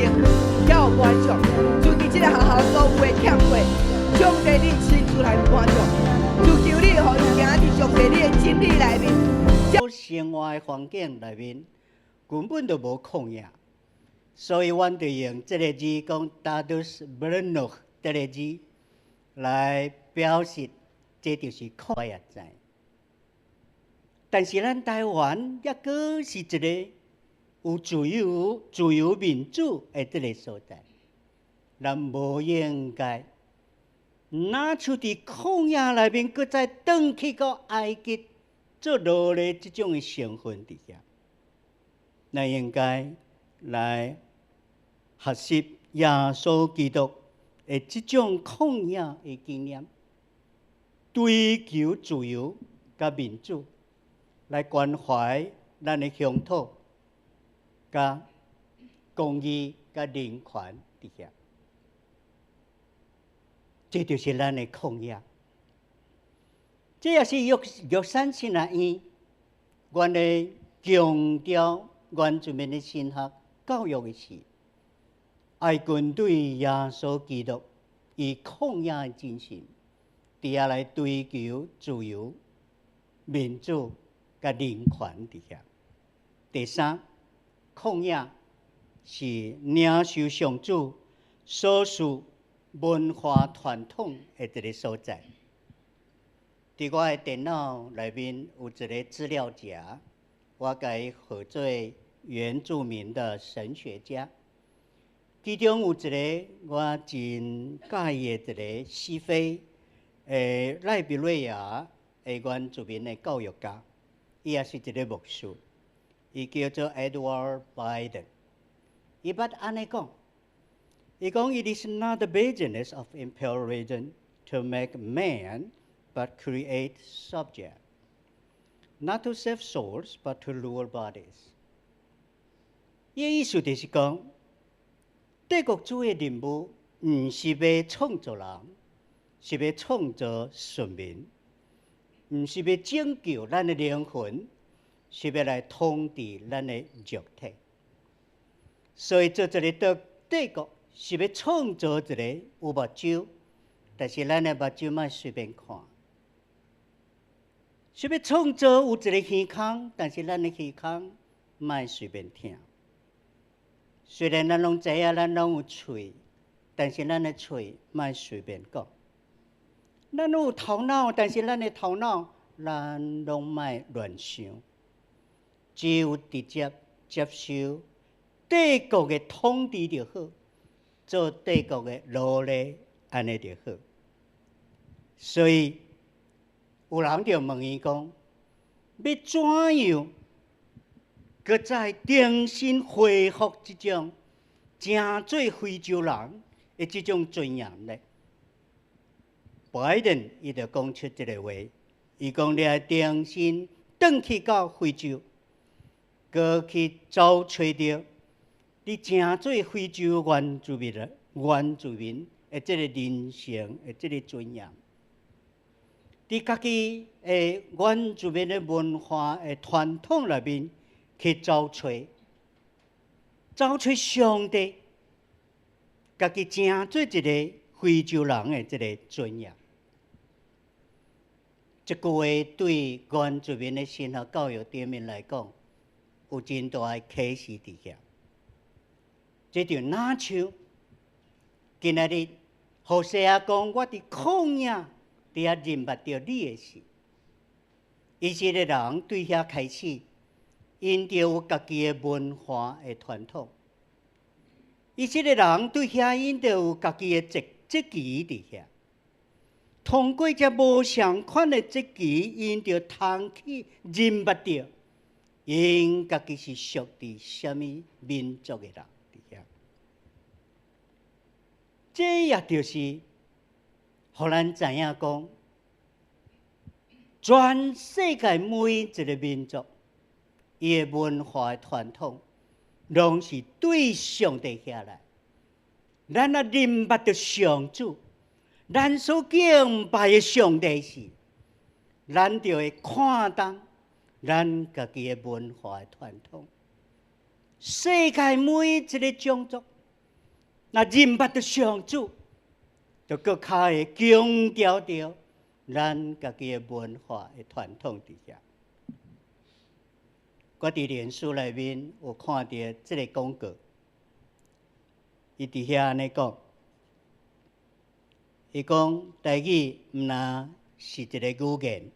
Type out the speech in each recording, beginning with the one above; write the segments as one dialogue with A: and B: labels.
A: 生活，才有满足。自己这个学校所有的欠费，上帝你亲自来满足。求求你，互伊行伫上帝你的真理内面。
B: 生活的环境内面根本就无抗压，所以阮就用这个字讲 "dadus bernok" 这个字来表示，这就是抗压在。但是咱台湾也阁是一个有自由民主的这个所在，咱无应该拿出伫抗压内面，搁再转去到埃及做奴隶这种的成分伫遐。咱应该来学习耶稣基督的这种抗压的经验，追求自由甲民主，来关怀咱的乡土、甲公义、甲人权伫遐。这就是咱的抗压。这也是玉山神学院原来强调原住民的神学教育的是，爱军对耶稣基督以抗压的精神，伫遐来追求自由、民主甲人权伫遐。第三，抗压是领受上主所属文化传统的一个所在。伫我的电脑内面有一个资料夹，我甲伊号做原住民的神学家。其中有一个我真介意的一个西非赖比瑞亚的原住民的教育家，伊也是一个牧师，伊叫做 Edward Biden。伊捌安尼讲，伊讲 It is not the business of imperialism to make man。but create subject, not to save souls, but to rule bodies. 伊意思就是讲，帝国主义的任务毋是要创造人，是要创造顺民，毋是要拯救咱的灵魂，是要来统治咱的肉体。所以做一个帝国是要创造一个有目睭，但是咱的目睭莫随便看。是要创造有一个耳孔，但是咱的耳孔莫随便听。虽然咱拢知影，咱拢有喙，但是咱的喙莫随便讲。咱拢有头脑，但是咱的头脑咱拢莫乱想。只有直接接受帝国的统治就好，做帝国的奴隶安尼就好。所以。有人就问伊讲：要怎样，搁再重新恢复这种正做非洲人的这种尊严呢？拜登伊就讲出这个话，伊讲你要重新转去到非洲，搁去找找到你正做非洲原住民的这个人生的这个尊严。伫家己的原住民的文化的传统内面去找上帝，家己正做一个非洲人的这个尊严。这句话对原住民的神学教育顶面来讲，有真大的启示伫遐。这就哪像今仔日何西阿讲，我伫旷野。伫遐认捌到你的事，以色列人对遐开始，因着有家己的文化的传统。以色列人对遐因着有家己的节期伫遐。通过这无相款的节期，因着通去认捌到，因家己是属于什么民族的人伫遐。这也就是。互咱知影讲，全世界每一个民族，伊的文化的传统，拢是对上帝下来。咱啊认捌着上主，咱所敬拜的上帝是，咱就会看重咱家己的文化的传统。世界每一个种族，那认捌着上主，就搁较会强调着咱家己的文化的传统伫遐。我伫脸书内面有看到即个广告，伊伫遐安尼讲，伊讲台语毋但是一个语言，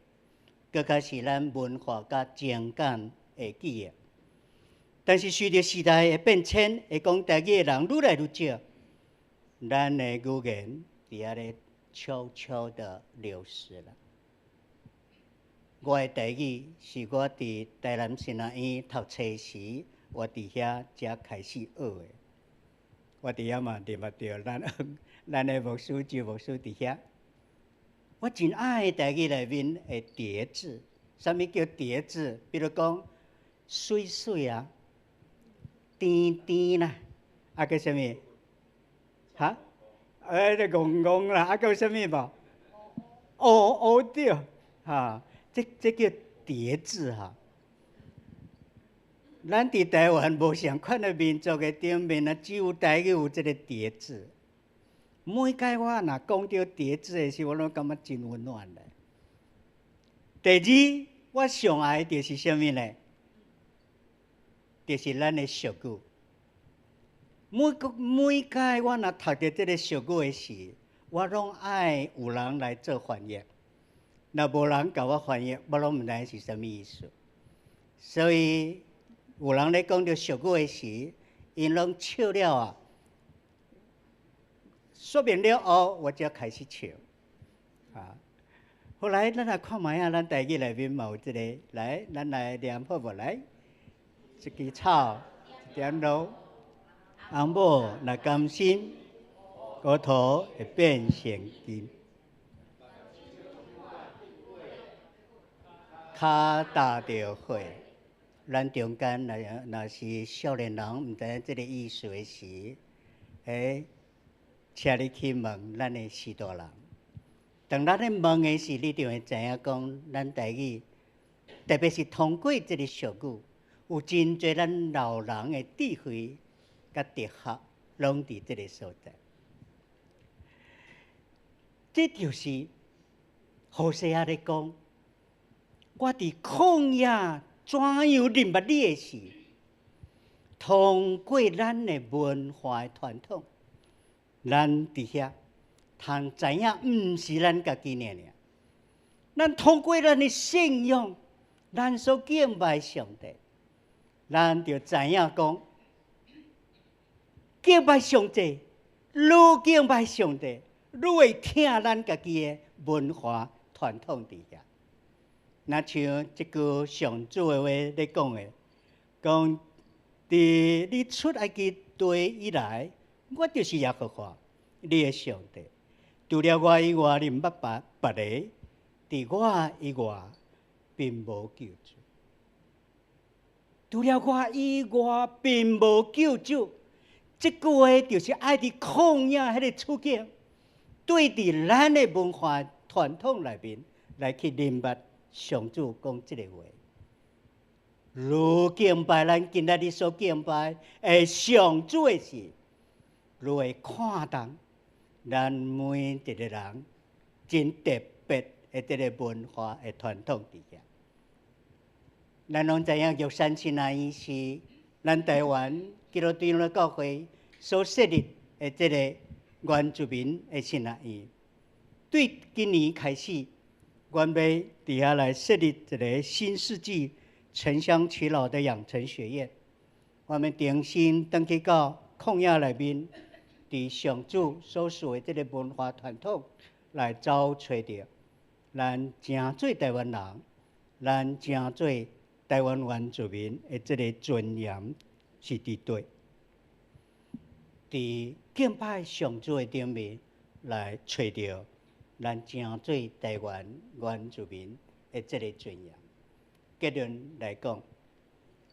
B: 搁较是咱文化甲情感的记忆。但是随着时代的变迁，会讲台语的人愈来愈少，咱的语言伫遐咧悄悄的流失了。我的台语是我伫台南新南院读册时，我伫遐才开始学的。我伫遐嘛认捌着咱的牧师周牧师伫遐。我真爱台语内面的叠字，啥物叫叠字？比如讲水水啊、甜甜啦，啊个啥物？哈？这戆戆啦，啊个啥物无？哦对，哈。这叫叠字哈。咱伫台湾无相款的民族的顶面啊，只有台语有这个叠字。每摆我若讲到叠字的时候，我拢感觉真温暖咧。第二，我上爱的就是啥物呢？就是咱的俗语。每摆我若读到这个俗语的时，我拢爱有人来做翻译。若无人甲我翻译，我拢毋知是啥物意思。所以有人咧讲到俗语的时，因拢笑了啊，说明了后，我才开始笑。啊，后来咱来看卖啊，咱台语内面嘛有一个，来，咱来念好无来？一枝草，一点露，红某若甘心，骨头会变成金。脚踏着火，咱中间若是少年人毋知影即个意思的时，请你去问咱的师大人。当咱咧问的时，你就会知影讲，咱台语，特别是通过即个俗语，有真侪咱老人的智慧甲哲学，拢伫即个所在。这就是何西阿咧讲。我伫旷野怎样认捌你的时，通过咱的文化的传统，咱伫遐通知影，毋是咱家己尔。咱通过咱的信仰，咱所敬拜上帝，咱就知影讲，敬拜上帝，愈敬拜上帝，愈会听咱家己的文化传统伫遐。那像即句上主的话咧讲的，讲伫你出埃及地以来，我就是耶和华，你的上帝。除了我以外，你毋捌别个；伫我以外，并无救主。除了我以外，并无救主。即句话就是爱伫旷野迄个处境，对伫咱的文化传统内面来去认捌。上主讲即个话，愈敬拜咱今仔日所敬拜的上主的时，愈会看重咱每一个人真特别的这个文化的传统伫遐。咱拢知影玉山新南院是咱台湾基督长老教会所设立的这个原住民的新南院，对今年开始。阮要伫遐来设立一个新世纪城乡耆老的养成学院。我们重新登去到旷野内面，伫上主所属的这个文化传统来找找着咱正做台湾人，咱正做台湾原住民的这个尊严是伫对，伫敬拜上主的顶面来找着。咱正做台湾原住民的这个尊严。结论来讲，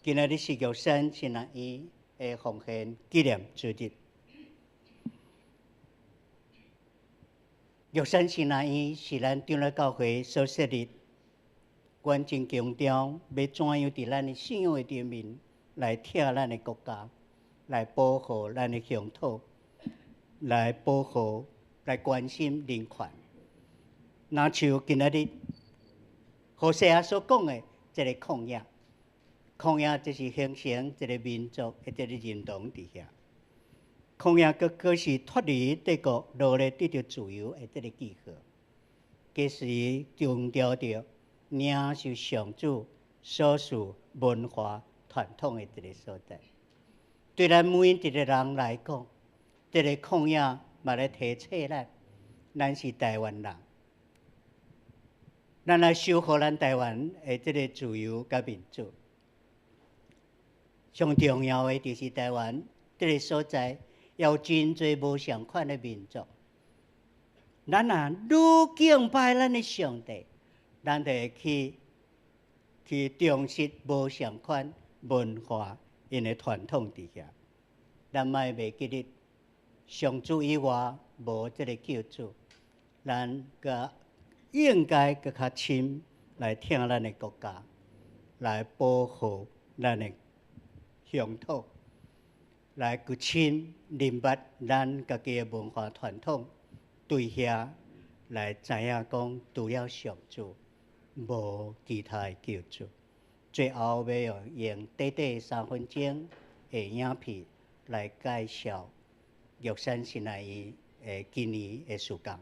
B: 今仔日是玉山新南院的奉献纪念之日。玉山新南院是咱长老教会所设立，阮真强调要怎样伫咱的信仰的顶面来疼咱的国家，来保护咱的乡土，来保护、来关心人权。那像今仔日何西阿所讲的这个抗议，抗议就是形成一个民族的这个认同伫遐。抗议佫是脱离帝国努力得到自由的这个记号，皆是强调着领受上主所属文化传统的这个所在。对咱每一个人来讲，这个抗议嘛来提醒咱是台湾人，咱来守护咱台湾的这个自由甲民主。上重要的就是台湾这个所在。有真侪无相款的民族，咱愈敬拜咱的上帝，咱就会去重视无相款文化因的传统伫遐。咱莫袂记得上主以外无即个救主，咱应该较深来听咱的国家，来保护咱的乡土。来去深明白咱家己的文化传统，对遐来知影讲，除了上主，无其他的救主。最后要用短短3分钟的影片来介绍玉山信爱医的今年的事工。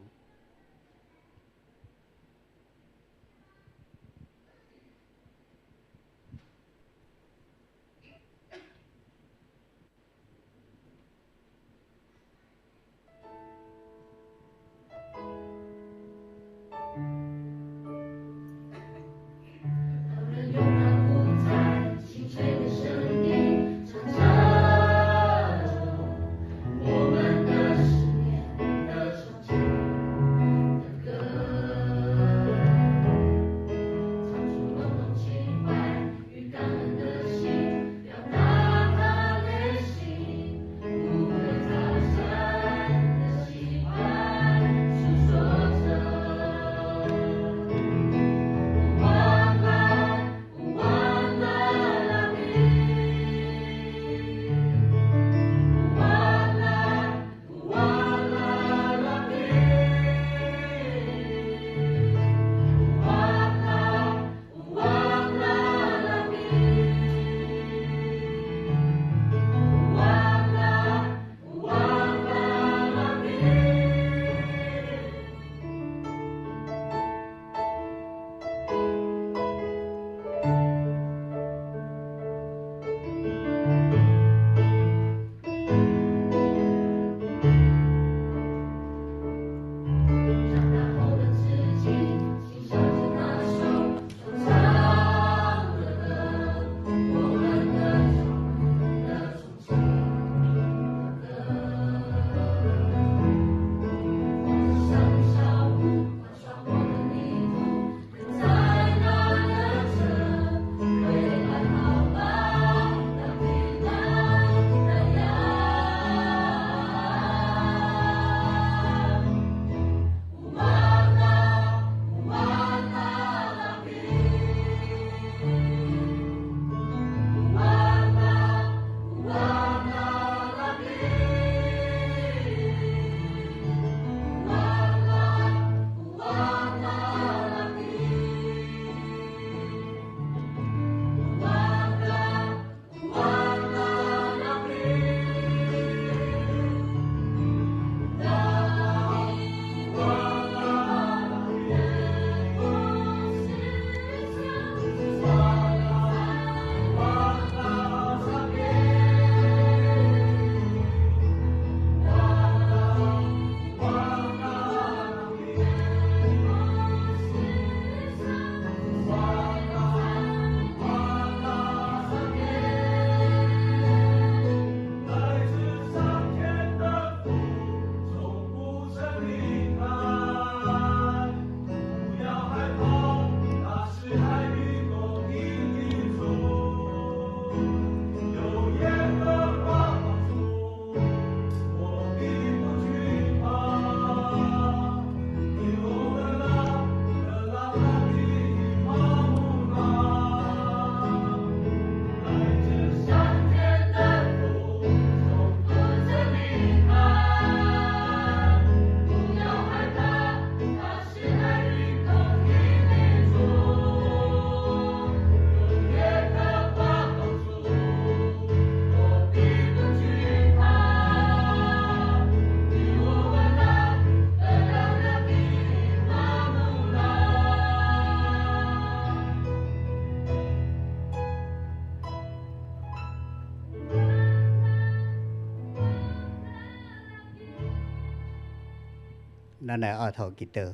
B: 咱来压头祈祷。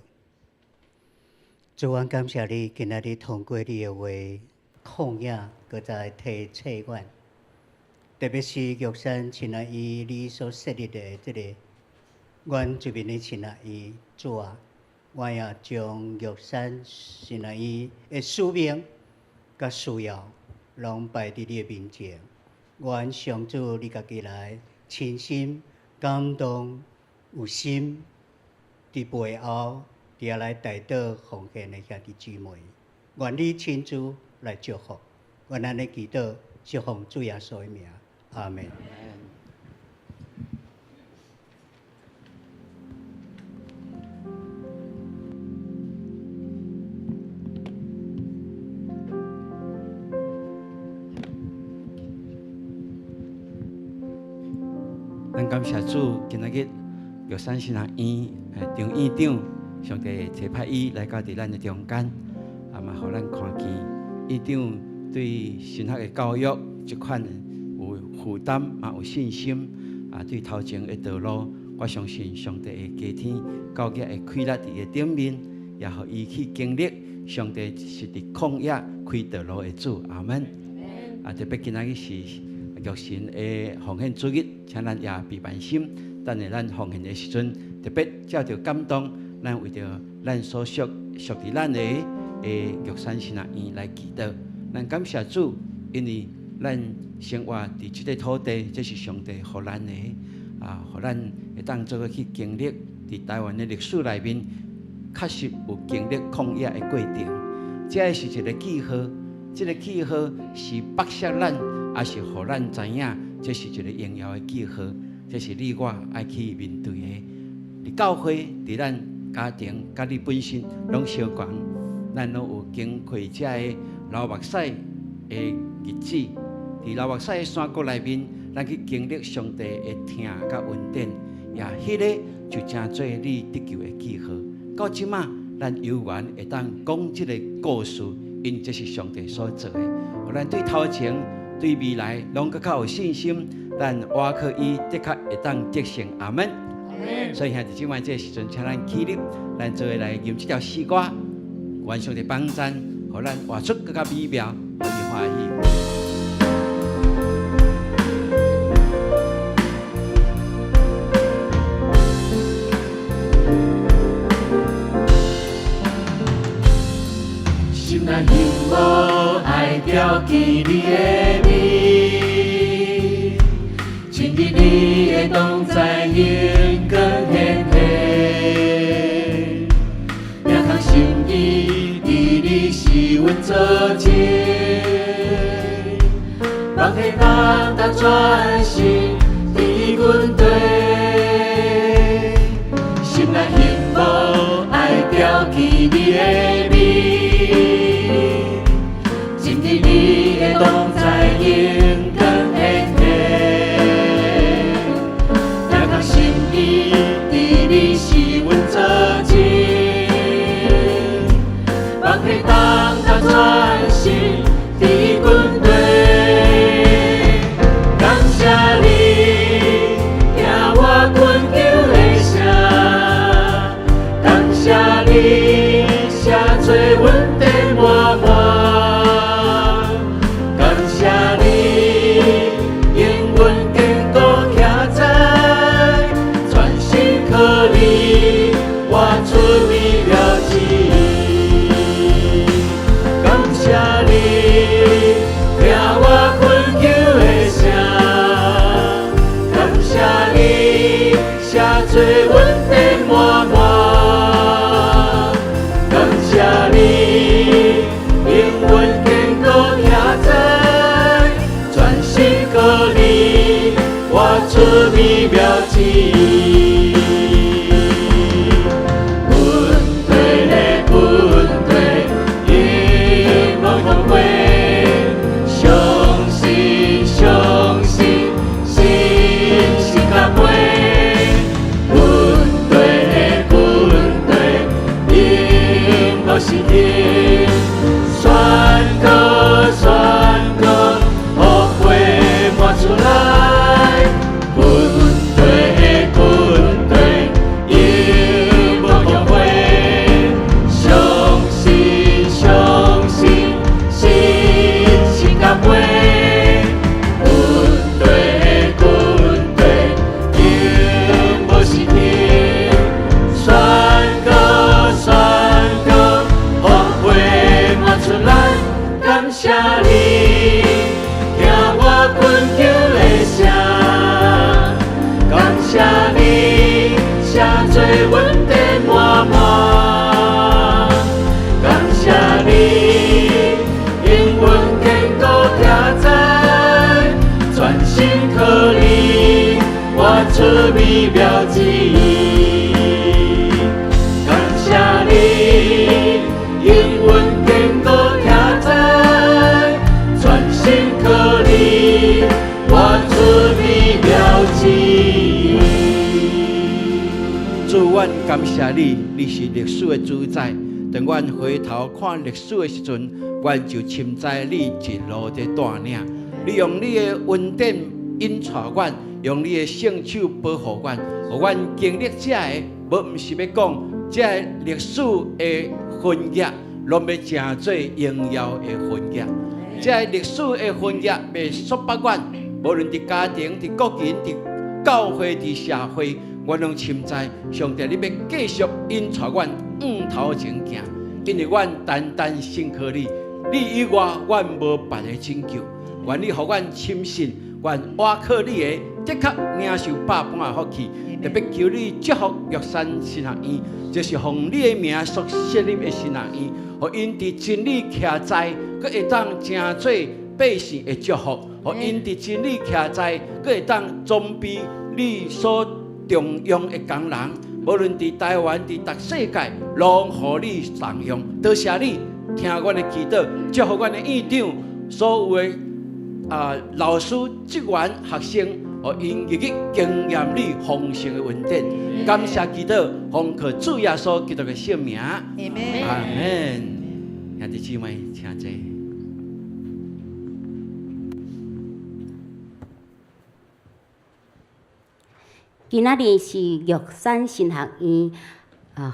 B: 主，阮感谢你，今仔日通过你的话，旷野，搁再提醒阮，特别是玉山亲爱伊你所设立的这个，阮这边的亲爱伊主啊，我也将玉山亲爱伊的使命甲需要，拢摆伫你的面前。愿上主你家己来亲心感动，有心伫背后。伫来带到奉献的兄弟姊妹，愿你亲自来祝福，愿咱的祈祷是奉主耶稣的名，阿门。
C: 咱感谢主，今仔日玉山新学院张院长。上帝提派伊来到伫咱的中间，嘛，互咱看见院长对神学的教育这款有负担，嘛有信心。对头前的道路，我相信上帝会加添高业的开力伫伊顶面，也互伊去经历上帝是伫旷野开道路的主。阿门。特别今仔日是玉神的奉献主日，请咱也别万心，等下咱奉献的时阵，特别照着感动。咱为着咱所属伫咱的玉山神学院来祈祷，咱感谢主，因为咱生活伫即个土地，这是上帝互咱的互咱会当做去经历伫台湾的历史内面，确实有经历旷野的过程。这是一个记号，这个记号是剥削咱，也是互咱知影，这是一个荣耀的记号，这是你我爱去面对的。伫教会，伫咱家庭、甲你本身拢相关，咱拢有经过这个流目屎的日子，伫流目屎的山谷内面，咱去经历上帝的疼甲恩典，也迄个就正做你得救的记号。到即马，咱有缘会当讲即个故事，因为这是上帝所做的，互咱对头前、对未来拢更较有信心，咱活靠伊，的确会当得胜。阿门。所以兄弟姊妹，这个时阵，请咱起立，咱做伙来吟这条诗歌，愿上帝帮咱，互咱活出更加美妙，互伊欢喜。
D: 心内幸福爱牢记你的名，亲近你的同在永更显现，命通心意伫你是阮做情，望希望达全心伫阮地，心内幸福爱牢记你的名，亲近你的同在永更显现，命通心意伫你是阮做情，望希望达全心伫阮地，感谢你听我困求的声，感谢你写做阮的满满，感谢你永远坚固徛在，全心靠你活出美妙旨意，感谢你听我困求的声，感谢你写做阮的满满，感谢你永远坚固徛在，全心靠你活出美妙旨意。阮对咧阮对，永无后悔，相信相信，信心甲陪。阮做阮的满满。感谢你，因阮坚固徛在，全心靠你，活出美妙之意。感谢你，因阮坚固徛在，全心靠你，活出美妙之意。
C: 主，阮感谢你，你是历史的主宰。当阮回头看历史的时阵，阮就深知你一路在带领。你用你的恩典引带阮，用你的圣手保护阮，互阮经历这个，无毋是要讲这个历史的分野，拢要成做荣耀的分野。这个历史的分野要束缚阮，无论伫家庭、伫国人、伫教会、伫社会。阮拢深知，上帝你要继续引带阮往头前行，因为阮单单信靠你，你以外，阮无别个拯救。愿你互阮深信，愿倚靠你的，的确领受百般的福气。特别求你祝福玉山神学院，就是奉你的名所设立的神学院，互因伫真理徛在，佮会当成做百姓的祝福；互因伫真理徛在，佮会当装备你所重用的工人，无论伫台湾、伫全世界，拢互你重用。多谢你听阮的祈祷，祝福阮的院长，所有的老师、职员、学生，互因日日经验你丰盛的恩典。感谢祈祷，奉靠主耶稣基督的圣名。阿门。阿门。兄弟姊妹，请坐。
E: 今仔日是玉山神学院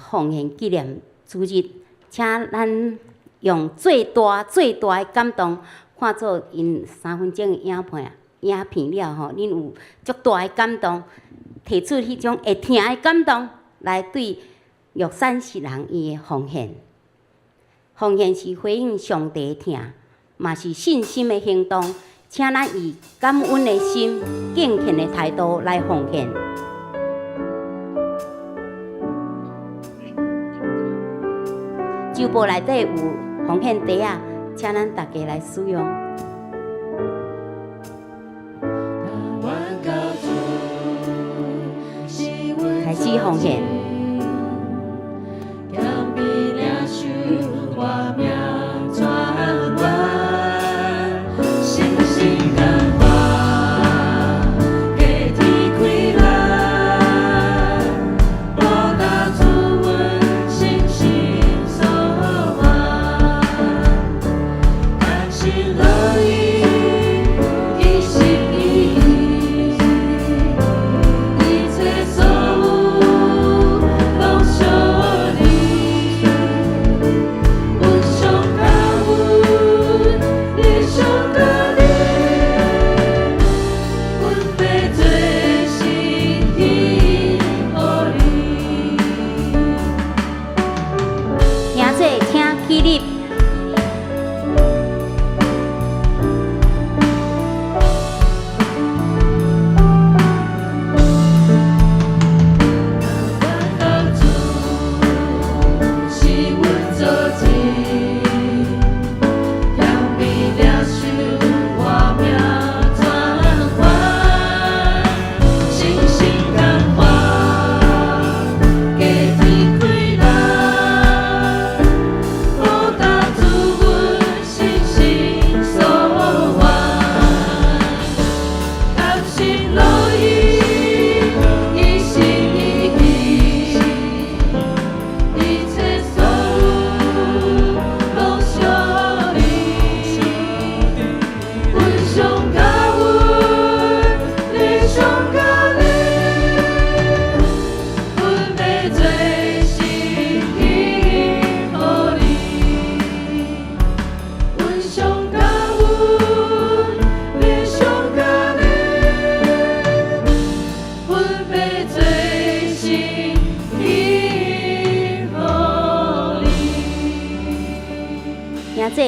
E: 奉献纪念主日，请咱用最大的感动，看做因3分钟的影片了吼，恁有足大的感动，提出迄种会听的感动，来对玉山神学院的奉献。奉献是回应上帝的听，嘛是信心的行动。请咱以感恩的心、敬虔的态度来奉献。酒杯内底有奉献茶啊，请咱大家来使用。开始奉献。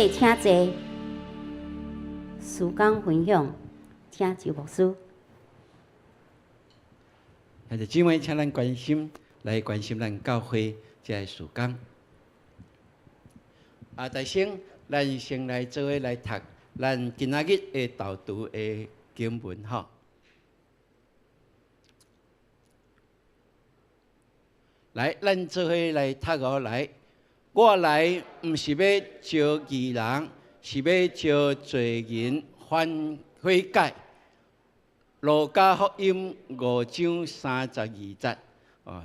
E: 请坐，时间分享，请周牧师。
C: 兄弟姊妹，请咱关心来关心咱教会这个事工。大先，咱先来做伙来读咱今仔日的导读的经文吼。来，咱做伙来读哦。来，我来毋是要招义人，是要招罪人悔改。路加福音5章32节。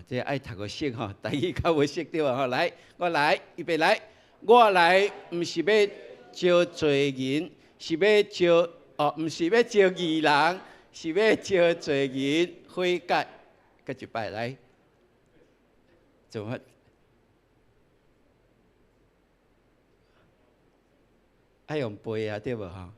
C: 这爱读个熟吼，台语较无熟对吼。来，我来，预备来。我来毋是要招罪人，是要招毋是要招义人，是要招罪人悔改。搁一摆来。怎么？爱用背啊，对无吼？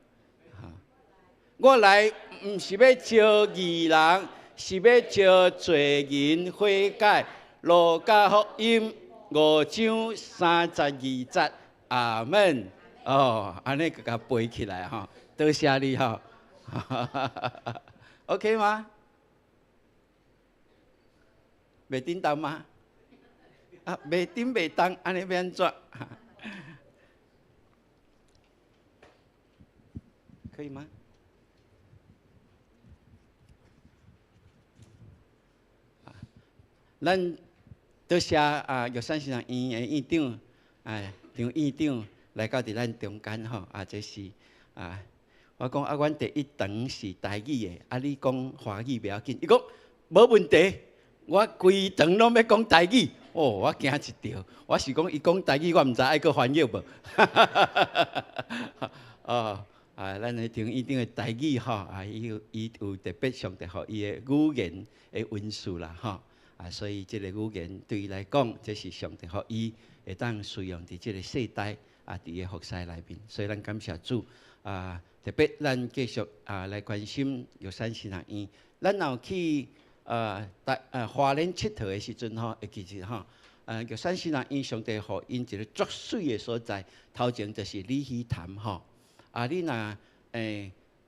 C: 我来毋是要招义人，是要招罪人悔改。路加福音5章32节，阿门。安尼甲背起来吼，多谢你吼。OK 吗？袂叮当吗？袂叮袂当，安尼要安怎？可以吗？咱多谢玉山先生院的院长，张院长来到伫咱中间吼，这是我讲阮第一堂是台语的，你讲华语袂要紧，伊讲无问题，我规堂拢要讲台语。我惊一跳，我是讲伊讲台语，我毋知爱搁翻译无。咱的张院长的台语吼，伊有特别上帝互伊的语言的温数啦吼。所以这个语言对伊来讲，这是上帝互伊会当使用伫这个世代伫个服侍内面。所以咱感谢主特别咱继续来关心玉山新学院。咱有去花莲佚佗的时阵吼，会记着吼，玉山新学院上帝互因一个足水的所在，头前就是李希潭吼。你若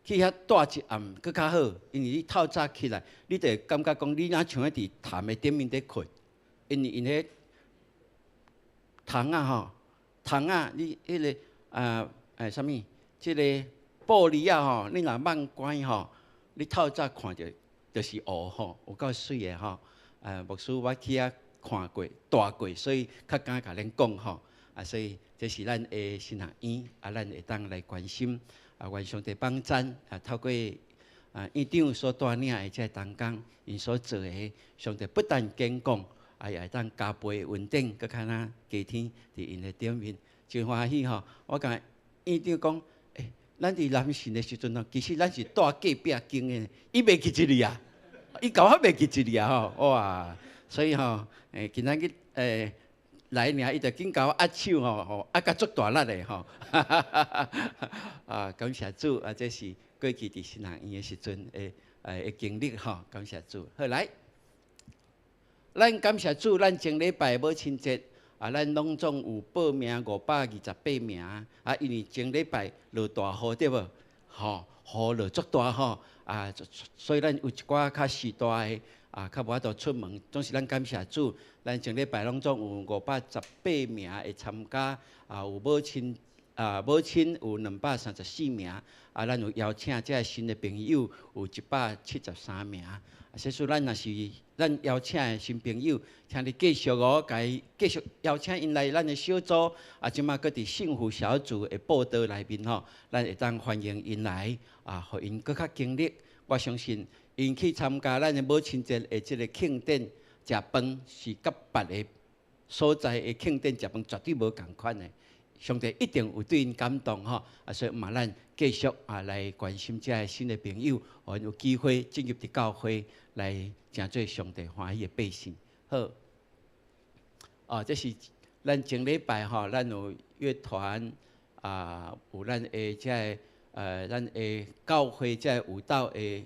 C: 去遐住一暗，搁较好，因为你透早起来，你就会感觉讲你若像伫潭的顶面伫困，因为因迄桶你迄个啥物，即个玻璃吼，你若慢关吼，你透早看着就是乌吼，有够水的吼。牧师我去遐看过、住过，所以较敢甲恁讲吼。所以这是咱的新学院，咱会当来关心。愿上帝帮赞透过院长所带领的这同工，因所做的，上帝不但坚固，也会当加倍稳定，搁较若加添伫因的顶面，真欢喜吼！我甲院长讲，咱伫南信的时阵其实咱是住隔壁间的，伊袂记一哩啊，伊甲我袂记一哩啊吼，哇！所以吼，今仔日来尔，伊就紧甲我握手吼，握甲足大力的吼，感谢主这是过去伫新学院的时阵的经历吼，感谢主。好来，咱感谢主，咱前礼拜母亲节咱拢总有报名528名因为前礼拜落大雨对无？雨落足大吼所以咱有一寡较时大的。较无法度出门，总是咱感谢主，咱前礼拜拢总有518名会参加，有母亲有234名，咱有邀请这新的朋友有173名。所以咱若是咱邀请的新朋友，请你继续继续邀请因来咱的小组，即马搁伫幸福小组的报道内面吼，咱会当欢迎因来，互因搁较经历。我相信。因去参加咱的母亲节的即个庆典，食饭是甲别个所在的庆典食饭绝对无共款的。上帝一定有对因感动吼，所以嘛，咱继续来关心这些新的朋友，互因有机会进入伫教会来成做上帝欢喜的百姓。好，这是咱前礼拜吼，咱有乐团有咱的这咱的教会这舞蹈的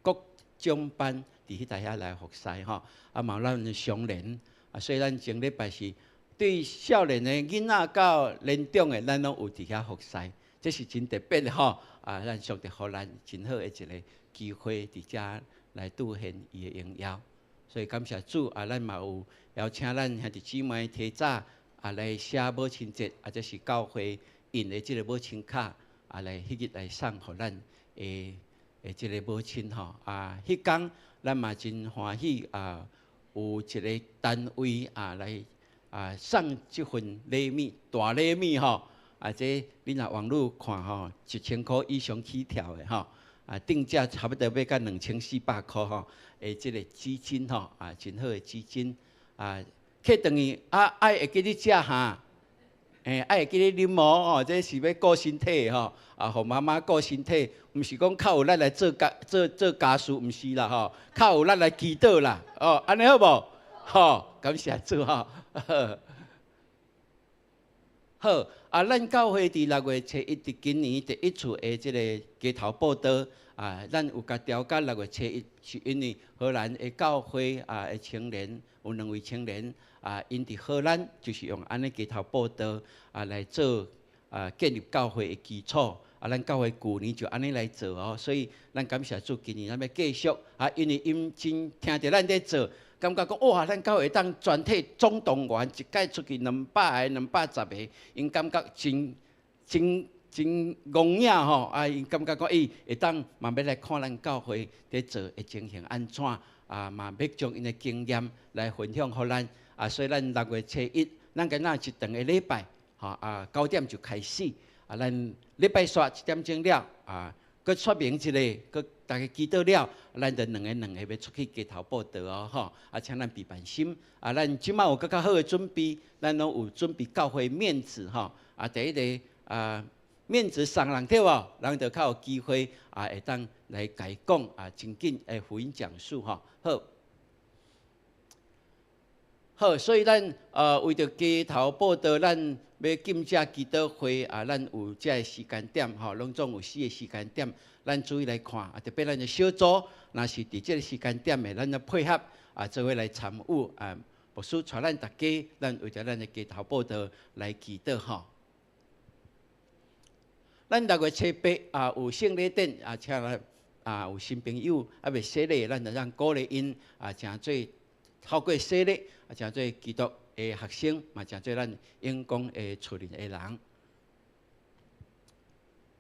C: 各种班伫迄搭遐来服侍吼，嘛咱的相连所以咱前礼拜是对少年的囡仔到年长的，咱拢有伫遐服侍，这是真特别的吼。咱上帝互咱真好的一个机会，伫遮来兑现伊的荣耀。所以感谢主啊，咱嘛有邀请咱兄弟姊妹提早啊来写母亲节，或者是教会印的即个母亲卡啊来迄日来送互咱即个母亲吼啊，迄天咱嘛真欢喜啊，有一个单位啊来送即份礼物，大礼物吼啊，这你若网络看吼，1000块以上起跳的吼。啊，定价差不多要到2400块吼，即个基金吼，啊，真好的基金，啊，去等于爱会记你食哈，爱会记你啉无哦，这是要顾身体吼，啊，互妈妈顾身体，毋是讲靠有力来做家事，毋是啦吼，靠有力来祈祷啦，哦，安尼好无？吼，感谢主吼。好，啊，咱教会伫6月初1，伫今年第一次的即个街头报道，啊，咱有甲调到6月初1，是因为荷兰的教会的青年有2位青年啊，因伫荷兰就是用安尼街头报道来做建立教会的基础。啊，咱教会旧年就安尼来做哦，所以咱感谢主，今年咱要继续因为因真听着咱在做。感觉讲哇，咱教会当全体总动员，一届出去200个、210个，因感觉真恭雅吼！啊，因感觉讲会当嘛要来看咱教会在做的情形安怎嘛要将因的经验来分享互咱所以咱6月初1，咱今仔一长个礼拜9点就开始咱礼拜刷1点钟了佮说明一下，佮大家祈祷了，咱就两个要出去街头报道哦，吼！请咱备办心咱即摆有更较好的准备，咱拢有准备教会面子吼！第一个面子送人对无？人就较有机会会当来家讲真紧的福音讲述吼！好，所以咱为着街头报道，咱要禁止祈祷会咱有这个时间点吼，拢总有4个时间点，咱注意来看特别咱的小组，若是伫这个时间点的，咱要配合做伙来参与牧师带咱大家，咱为着咱的街头报道来祈祷吼。咱6月初8有圣礼典请咱有新朋友未洗礼，咱就让鼓励因诚做透过洗礼诚做基督的学生，嘛诚做咱永光的厝里的人。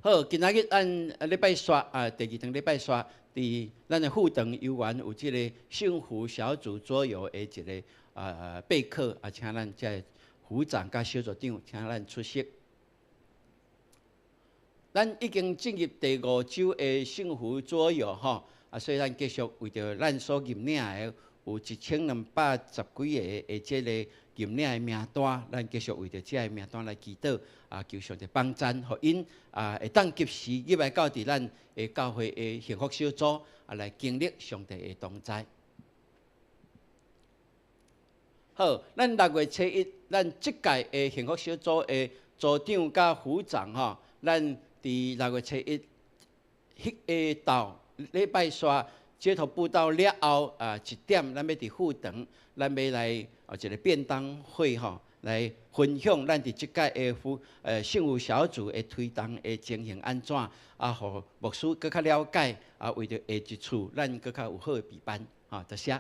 C: 好，今仔日咱礼拜刷第2堂礼拜刷，伫咱的副堂游园有即个幸福小组桌游的一个备课请咱这副长甲小组长请咱出席。咱已经进入第5周的幸福桌游吼所以咱继续为着咱所认领的有1210几个的这个认领的名单，咱继续为着这个名单来祈祷求上帝帮赞，互因会当及时入来到伫咱的教会的幸福小组来经历上帝的同在。好，咱6月初1，咱即届的幸福小组的组长甲副长吼，咱伫6月初1迄个到礼拜刷街头布道了后1点，咱要伫副堂，咱要来一个便当会吼，来分享咱伫即届的幸福小组的推动的情形安怎互牧师更较了解为着下一次咱更较有好的备办多谢。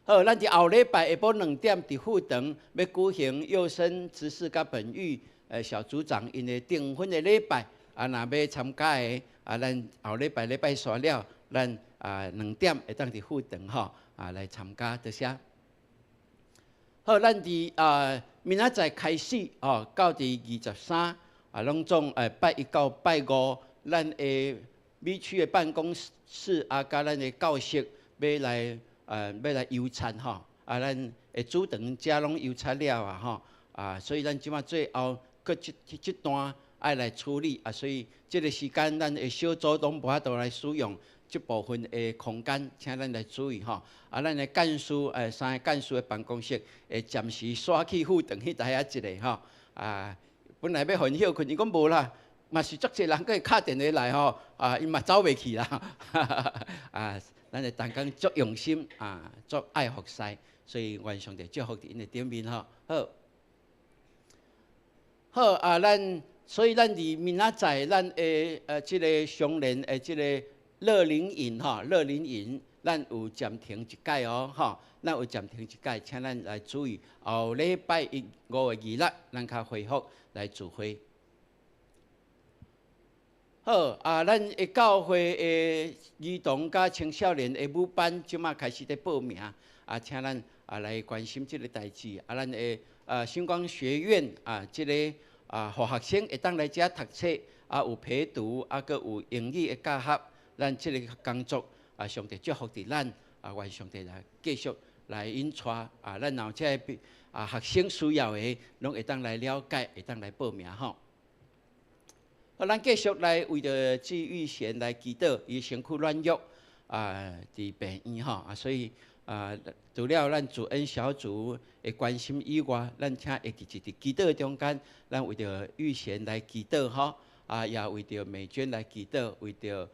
C: 好，咱伫后礼拜下晡2点伫副堂要举行幼生执事甲本狱小组长因的订婚的礼拜若要参加的咱后礼拜3了，咱2点会当伫副堂吼来参加，多谢。好，咱伫明仔载开始到伫23拢总拜1到拜5，咱的美区的办公室甲咱的教室要来油漆吼咱的主堂遮拢油漆了吼所以咱即马最后搁即段爱来处理所以即个时间咱的小组拢无法度来使用即部分的空间，请咱来注意吼咱的干事3个干事的办公室会暂时刷去副堂迄台一个吼本来要分享，伊讲无啦，嘛是足侪人佫会敲电话来吼伊嘛走袂去啦咱的同工足用心足爱服侍，所以愿上帝祝福伫因的顶面吼。好所以咱伫明仔载咱的即个常年的即个乐龄营咱有暂停一届哦，吼，咱有暂停一届，请咱来注意，后礼拜一5月26，咱较恢复来聚会。好啊，咱的教会的儿童甲青少年的舞班，即马开始在报名啊，请咱来关心即个代志啊，咱的星光学院啊，即个互学生会当来遮读册啊，有陪读啊，佮有英语的教学，咱即个工作啊，上帝祝福伫咱啊，愿上帝来继续来引带啊，咱后遮学生需要的，拢会当来了解，会当来报名吼。好，咱继续来为着治愈贤来祈祷，伊身躯软弱伫病院吼所以除了咱主恩小组的关心以外，咱请会记伫祈祷中间，咱为着玉贤来祈祷吼也为着美娟来祈祷，为着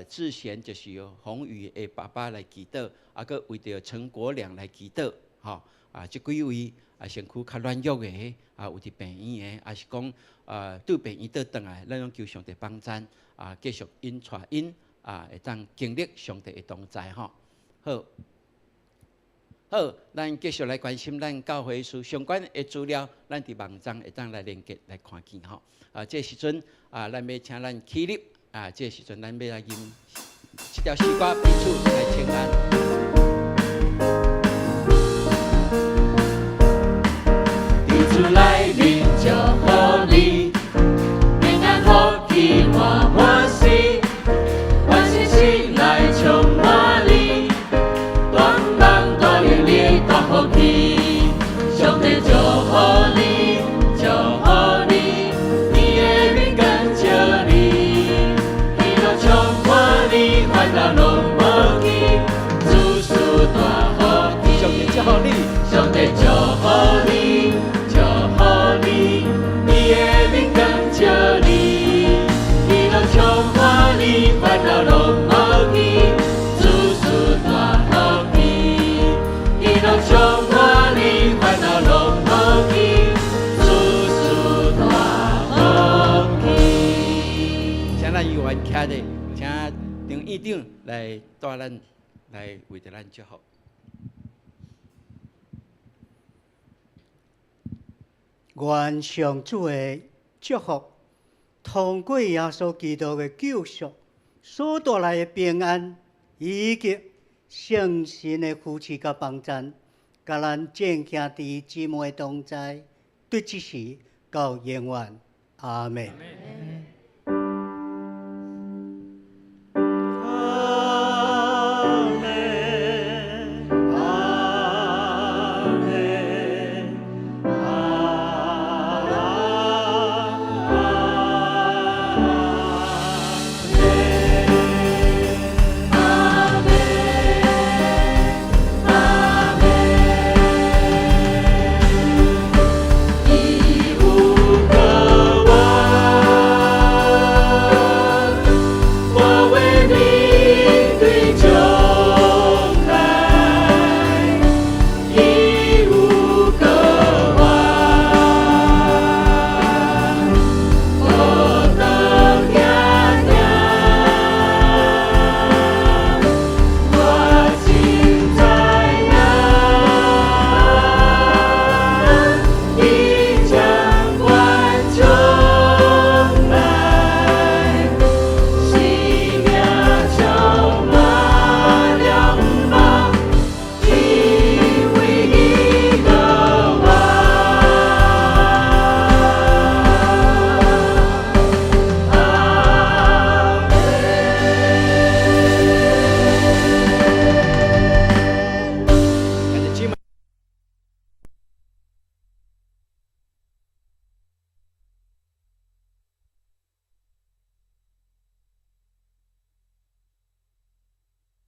C: 志贤就是洪宇的爸爸来祈祷，佮为着陈国良来祈祷吼即几位身躯较软弱的有伫病院的，是讲对病院倒转来，咱拢求上帝帮咱继续引带因会当经历上帝的同在吼。好，咱继续来关心咱教会事相关的资料，咱伫网站会当来连接来看见吼。这时阵咱要请咱起立这时阵咱要来吟这条诗歌，彼此来请安。
D: 主来临就好你，平安福气满满心，万事心来充满你，短梦大愿力大福气，上帝就好你，就好你，你的名跟着你，喜乐充满你，烦恼拢无去，主属大福气，
C: 上帝就好你，
D: 上帝就好你。烦恼拢无去，主属大福气。喜乐充满你，烦恼拢无去，主属大福气。
C: 请咱议员徛咧，请张院长来带咱来为着咱祝福。
B: 愿上主的祝福，通过耶稣基督的救赎，所带来的平安，以及圣神的扶持甲帮助，甲咱众兄弟姊妹同在，对即时到永远，阿门。